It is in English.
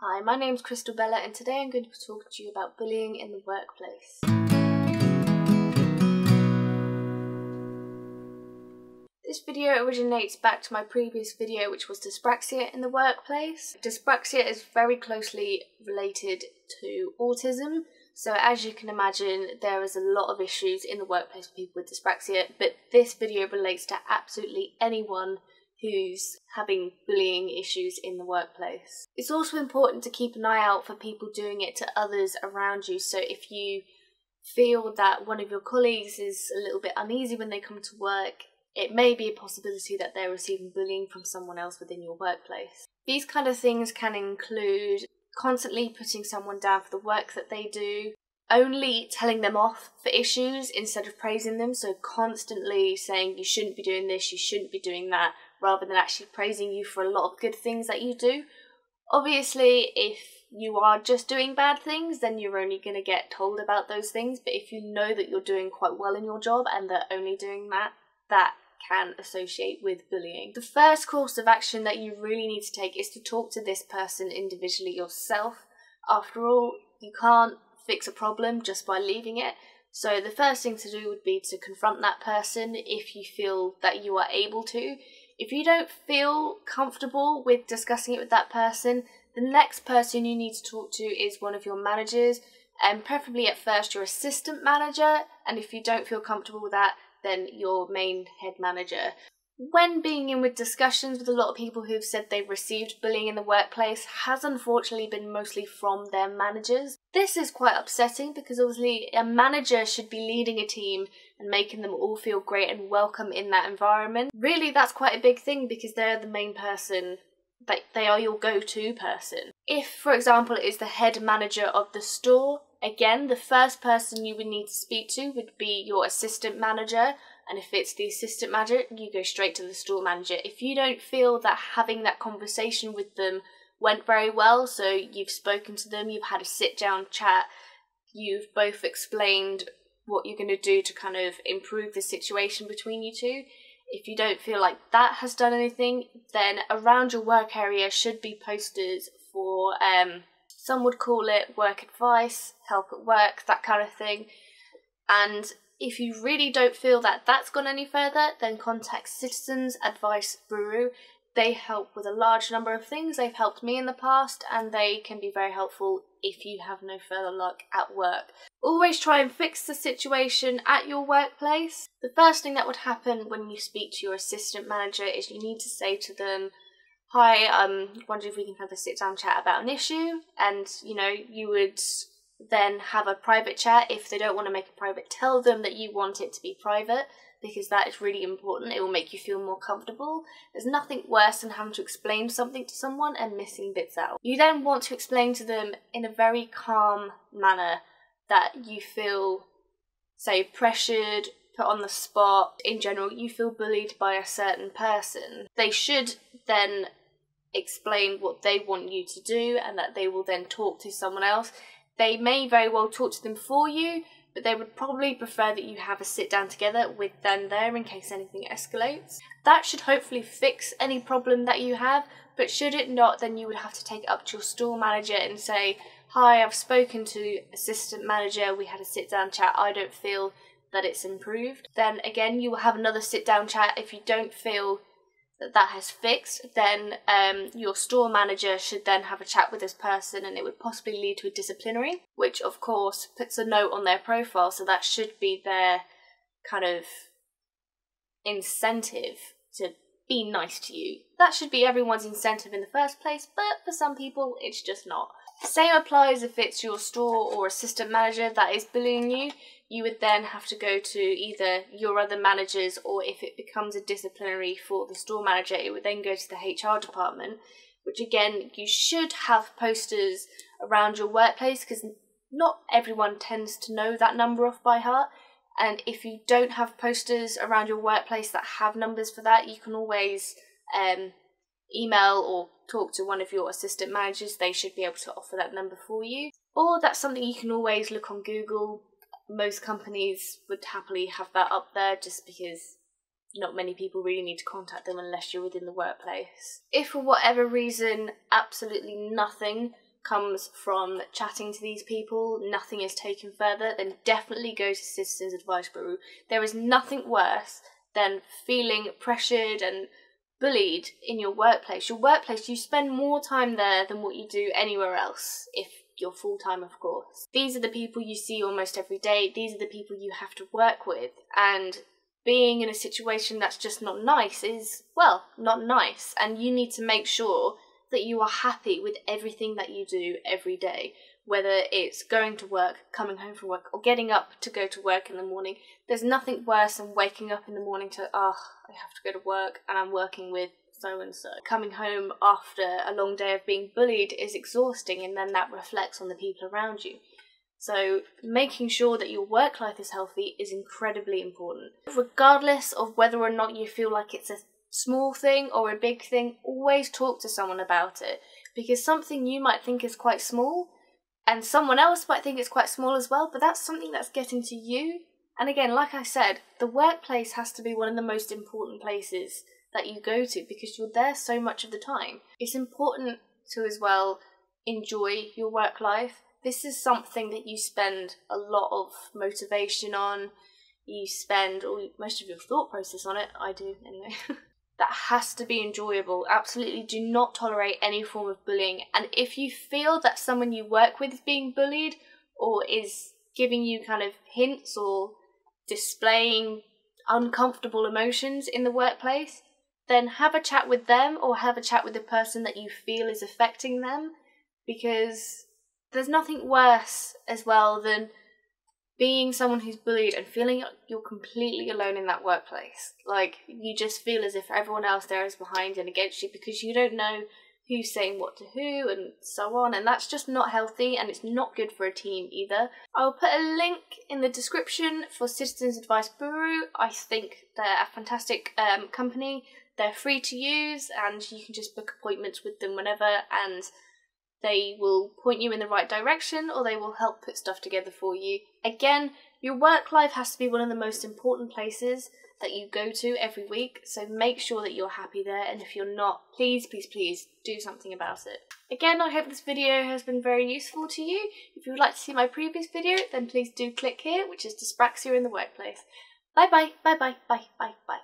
Hi, my name's Crystal Bella and today I'm going to talk to you about bullying in the workplace. This video originates back to my previous video, which was dyspraxia in the workplace. Dyspraxia is very closely related to autism, so as you can imagine there is a lot of issues in the workplace for people with dyspraxia, but this video relates to absolutely anyone who's having bullying issues in the workplace. It's also important to keep an eye out for people doing it to others around you. So if you feel that one of your colleagues is a little bit uneasy when they come to work, it may be a possibility that they're receiving bullying from someone else within your workplace. These kind of things can include constantly putting someone down for the work that they do, only telling them off for issues instead of praising them, so constantly saying you shouldn't be doing this, you shouldn't be doing that, rather than actually praising you for a lot of good things that you do. Obviously, if you are just doing bad things, then you're only going to get told about those things, but if you know that you're doing quite well in your job and they're only doing that, that can associate with bullying. The first course of action that you really need to take is to talk to this person individually yourself. After all, you can't fix a problem just by leaving it. So the first thing to do would be to confront that person if you feel that you are able to. If you don't feel comfortable with discussing it with that person, the next person you need to talk to is one of your managers, and preferably at first your assistant manager, and if you don't feel comfortable with that, then your main head manager. When being in with discussions with a lot of people who've said they've received bullying in the workplace has unfortunately been mostly from their managers. This is quite upsetting because obviously a manager should be leading a team and making them all feel great and welcome in that environment. Really, that's quite a big thing because they're the main person, they are your go-to person. If, for example, it is the head manager of the store, again, the first person you would need to speak to would be your assistant manager. And if it's the assistant manager, you go straight to the store manager. If you don't feel that having that conversation with them went very well, so you've spoken to them, you've had a sit-down chat, you've both explained what you're going to do to kind of improve the situation between you two, if you don't feel like that has done anything, then around your work area should be posters for, some would call it work advice, help at work, that kind of thing. And if you really don't feel that that's gone any further, then contact Citizens Advice Bureau. They help with a large number of things. They've helped me in the past and they can be very helpful if you have no further luck at work. Always try and fix the situation at your workplace. The first thing that would happen when you speak to your assistant manager is you need to say to them, "Hi, wondering if we can have a sit-down chat about an issue," and you would then have a private chat. If they don't want to make it private, tell them that you want it to be private, because that is really important. It will make you feel more comfortable. There's nothing worse than having to explain something to someone and missing bits out. You then want to explain to them in a very calm manner that you feel, say, pressured, put on the spot. In general, you feel bullied by a certain person. They should then explain what they want you to do and that they will then talk to someone else. They may very well talk to them for you, but they would probably prefer that you have a sit down together with them there in case anything escalates. That should hopefully fix any problem that you have, but should it not, then you would have to take it up to your store manager and say, "Hi, I've spoken to assistant manager, we had a sit down chat, I don't feel that it's improved." Then again, you will have another sit down chat. If you don't feel that has fixed, then your store manager should then have a chat with this person, and it would possibly lead to a disciplinary, which of course puts a note on their profile, so that should be their kind of incentive to be nice to you. That should be everyone's incentive in the first place, but for some people it's just not. Same applies if it's your store or assistant manager that is bullying you. You would then have to go to either your other managers, or if it becomes a disciplinary for the store manager, it would then go to the HR department, which again, you should have posters around your workplace because not everyone tends to know that number off by heart. And if you don't have posters around your workplace that have numbers for that, you can always email or talk to one of your assistant managers. They should be able to offer that number for you. Or that's something you can always look on Google. Most companies would happily have that up there just because not many people really need to contact them unless you're within the workplace. If for whatever reason absolutely nothing comes from chatting to these people, nothing is taken further, then definitely go to Citizens Advice Bureau. There is nothing worse than feeling pressured and bullied in your workplace. Your workplace, you spend more time there than what you do anywhere else, if you're full-time, of course. These are the people you see almost every day. These are the people you have to work with. And being in a situation that's just not nice is, well, not nice. And you need to make sure that you are happy with everything that you do every day, whether it's going to work, coming home from work, or getting up to go to work in the morning. There's nothing worse than waking up in the morning to, I have to go to work and I'm working with so-and-so. Coming home after a long day of being bullied is exhausting, and then that reflects on the people around you. So making sure that your work life is healthy is incredibly important. Regardless of whether or not you feel like it's a small thing or a big thing, always talk to someone about it, because something you might think is quite small and someone else might think it's quite small as well, but that's something that's getting to you. And again, like I said, the workplace has to be one of the most important places that you go to because you're there so much of the time. It's important to as well enjoy your work life. This is something that you spend a lot of motivation on, you spend most of your thought process on it, I do anyway. That has to be enjoyable. Absolutely do not tolerate any form of bullying. And if you feel that someone you work with is being bullied or is giving you kind of hints or displaying uncomfortable emotions in the workplace, then have a chat with them or have a chat with the person that you feel is affecting them, because there's nothing worse as well than being someone who's bullied and feeling like you're completely alone in that workplace. Like, you just feel as if everyone else there is behind and against you because you don't know who's saying what to who and so on, and that's just not healthy and it's not good for a team either. I'll put a link in the description for Citizens Advice Bureau. I think they're a fantastic company. They're free to use and you can just book appointments with them whenever, and they will point you in the right direction or they will help put stuff together for you. Again, your work life has to be one of the most important places that you go to every week, so make sure that you're happy there, and if you're not, please, please, please do something about it. Again, I hope this video has been very useful to you. If you would like to see my previous video, then please do click here, which is Dyspraxia in the Workplace. Bye bye, bye bye, bye bye, bye.